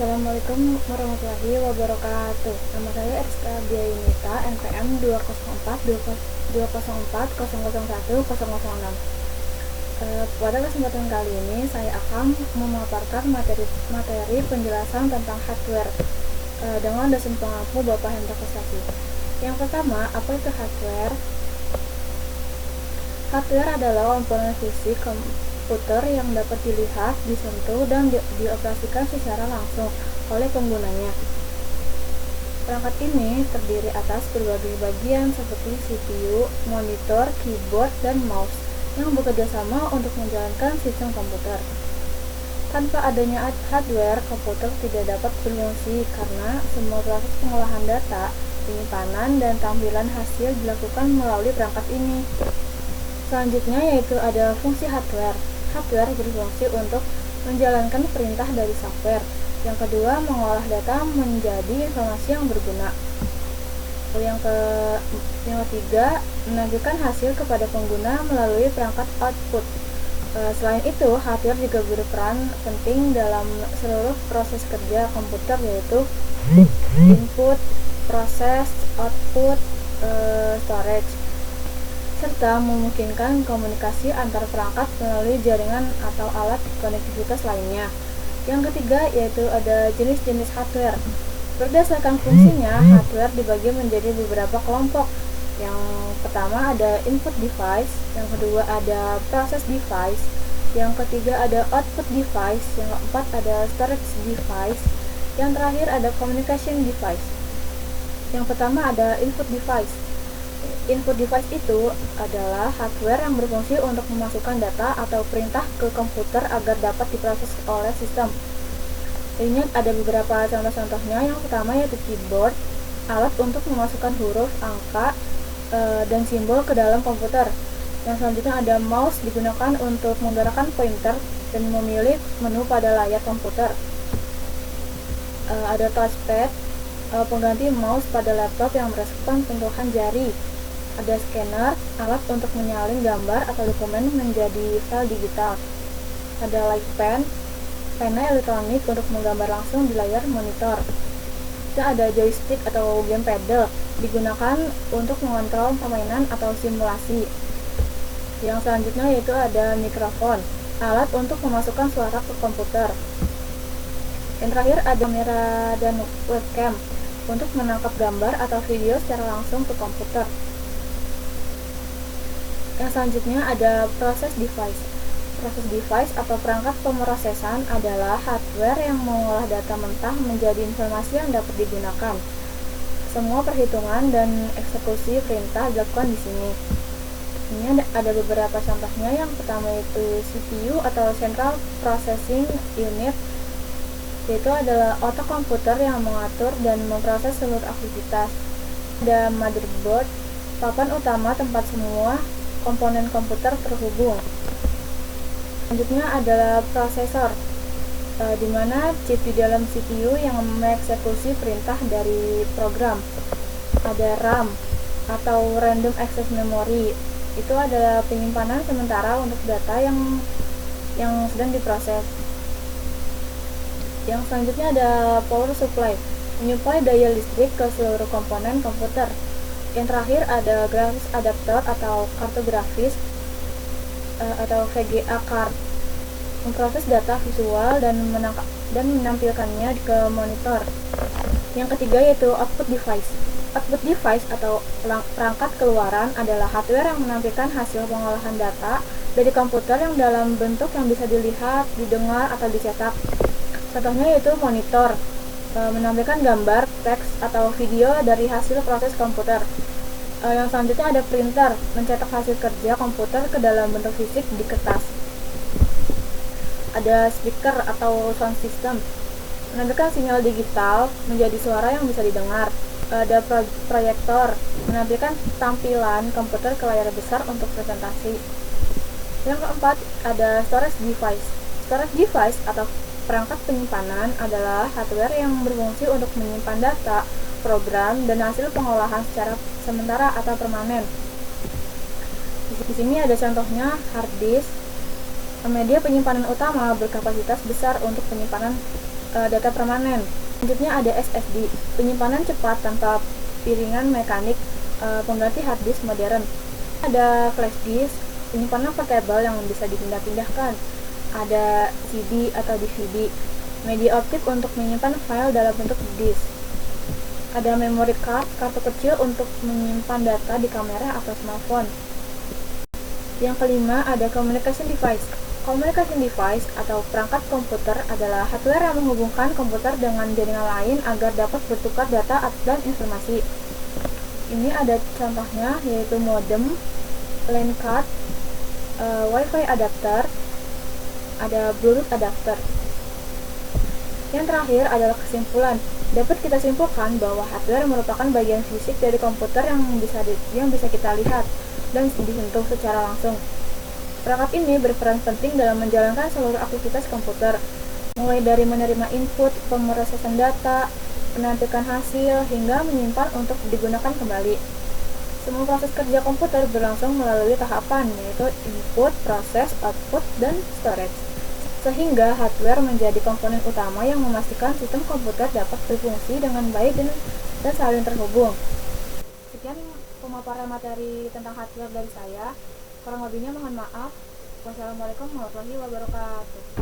Assalamualaikum warahmatullahi wabarakatuh. Nama saya Eriska Diayunita, NPM 2042040010006. Pada kesempatan kali ini saya akan memaparkan materi penjelasan tentang hardware dengan dosen pengampu Bapak Hendra Kostasi. Yang pertama, apa itu hardware? Hardware adalah komponen fisik komputer yang dapat dilihat, disentuh, dan dioperasikan secara langsung oleh penggunanya. Perangkat ini terdiri atas berbagai bagian seperti CPU, monitor, keyboard, dan mouse yang bekerja sama untuk menjalankan sistem komputer. Tanpa adanya hardware, komputer tidak dapat berfungsi karena semua proses pengolahan data, penyimpanan, dan tampilan hasil dilakukan melalui perangkat ini. Selanjutnya yaitu ada fungsi hardware. Hardware berfungsi untuk menjalankan perintah dari software. Yang kedua, mengolah data menjadi informasi yang berguna. Yang ketiga, menunjukkan hasil kepada pengguna melalui perangkat output. Selain itu, hardware juga berperan penting dalam seluruh proses kerja komputer, yaitu input, proses, output, storage, serta memungkinkan komunikasi antar perangkat melalui jaringan atau alat konektivitas lainnya. Yang ketiga yaitu ada jenis-jenis hardware. Berdasarkan fungsinya, hardware dibagi menjadi beberapa kelompok. Yang pertama ada input device, yang kedua ada process device, yang ketiga ada output device, yang keempat ada storage device, yang terakhir ada communication device. Yang pertama ada input device. Input device itu adalah hardware yang berfungsi untuk memasukkan data atau perintah ke komputer agar dapat diproses oleh sistem. Ini ada beberapa contoh-contohnya. Yang pertama yaitu keyboard, alat untuk memasukkan huruf, angka, dan simbol ke dalam komputer. Yang selanjutnya ada mouse, digunakan untuk menggerakkan pointer dan memilih menu pada layar komputer. Ada touchpad, pengganti mouse pada laptop yang merespon sentuhan jari. Ada scanner, alat untuk menyalin gambar atau dokumen menjadi file digital. Ada light pen, pena elektronik untuk menggambar langsung di layar monitor. Dan ada joystick atau game paddle, digunakan untuk mengontrol permainan atau simulasi. Yang selanjutnya yaitu ada mikrofon, alat untuk memasukkan suara ke komputer. Yang terakhir ada kamera dan webcam, untuk menangkap gambar atau video secara langsung ke komputer. Yang selanjutnya ada proses device. Proses device atau perangkat pemrosesan adalah hardware yang mengolah data mentah menjadi informasi yang dapat digunakan. Semua perhitungan dan eksekusi perintah dilakukan di sini. Ini ada beberapa contohnya. Yang pertama itu CPU atau Central Processing Unit, yaitu adalah otak komputer yang mengatur dan memproses seluruh aktivitas. Ada motherboard, papan utama tempat semua komponen komputer terhubung. Selanjutnya adalah prosesor, di mana chip di dalam CPU yang mengeksekusi perintah dari program. Ada RAM atau Random Access Memory, itu adalah penyimpanan sementara untuk data yang sedang diproses. Yang selanjutnya ada power supply, menyuplai daya listrik ke seluruh komponen komputer. Yang terakhir ada graphics adapter atau kartu grafis atau VGA card, memproses data visual dan menampilkannya ke monitor. Yang ketiga yaitu output device. Output device atau perangkat keluaran adalah hardware yang menampilkan hasil pengolahan data dari komputer yang dalam bentuk yang bisa dilihat, didengar, atau dicetak. Contohnya yaitu monitor, menampilkan gambar, teks, atau video dari hasil proses komputer. Yang selanjutnya ada printer, mencetak hasil kerja komputer ke dalam bentuk fisik di kertas. Ada speaker atau sound system, menampilkan sinyal digital menjadi suara yang bisa didengar. Ada proyektor, menampilkan tampilan komputer ke layar besar untuk presentasi. Yang keempat ada storage device. Storage device atau perangkat penyimpanan adalah hardware yang berfungsi untuk menyimpan data, program, dan hasil pengolahan secara sementara atau permanen. Di sini ada contohnya hard disk, media penyimpanan utama berkapasitas besar untuk penyimpanan data permanen. Selanjutnya ada SSD, penyimpanan cepat tanpa piringan mekanik, pengganti hard disk modern. Ada flash disk, penyimpanan portable yang bisa dipindah-pindahkan. Ada CD atau DVD, media optik untuk menyimpan file dalam bentuk disk. Ada memory card, kartu kecil untuk menyimpan data di kamera atau smartphone. Yang kelima ada communication device. Communication device atau perangkat komputer adalah hardware yang menghubungkan komputer dengan jaringan lain agar dapat bertukar data dan informasi. Ini ada contohnya yaitu modem, LAN card, Wi-Fi adapter, ada Bluetooth adapter. Yang terakhir adalah kesimpulan. Dapat kita simpulkan bahwa hardware merupakan bagian fisik dari komputer yang bisa kita lihat dan disentuh secara langsung. Perangkat ini berperan penting dalam menjalankan seluruh aktivitas komputer, mulai dari menerima input, pemrosesan data, menantikan hasil, hingga menyimpan untuk digunakan kembali. Semua proses kerja komputer berlangsung melalui tahapan, yaitu input, proses, output, dan storage. Sehingga hardware menjadi komponen utama yang memastikan sistem komputer dapat berfungsi dengan baik dan saling terhubung. Sekian pemaparan materi tentang hardware dari saya. Kurang lebihnya mohon maaf. Wassalamualaikum warahmatullahi wabarakatuh.